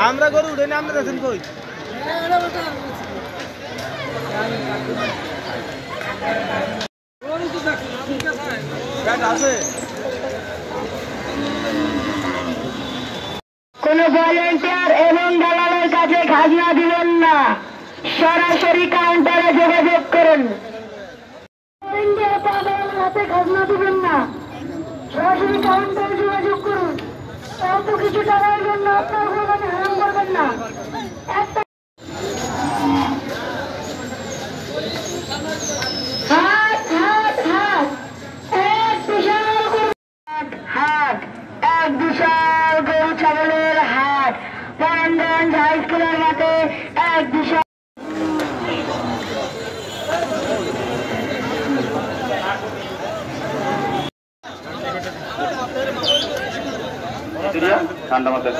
আমরা গরু উঠে না আমরা দেখেন কই কোন ভলেন্টিয়ার এবং দালালের কাছে খাজনা দিবেন না, সরাসরি কাউন্টারে যোগাযোগ করুন। হাতে খাজনা দিবেন না, সরাসরি কাউন্টারে যোগাযোগ করুন। অল্প কিছু টাকার জন্য আপনার কোনো কাছে হারাম করবেন না। হাট হাট হাট এক বিশাল হাট, এক বিশাল গরু ছাগলের হাট, পরানগঞ্জ হাই স্কুলের মাঠে এক বিশাল ঠান্ডা মাথায়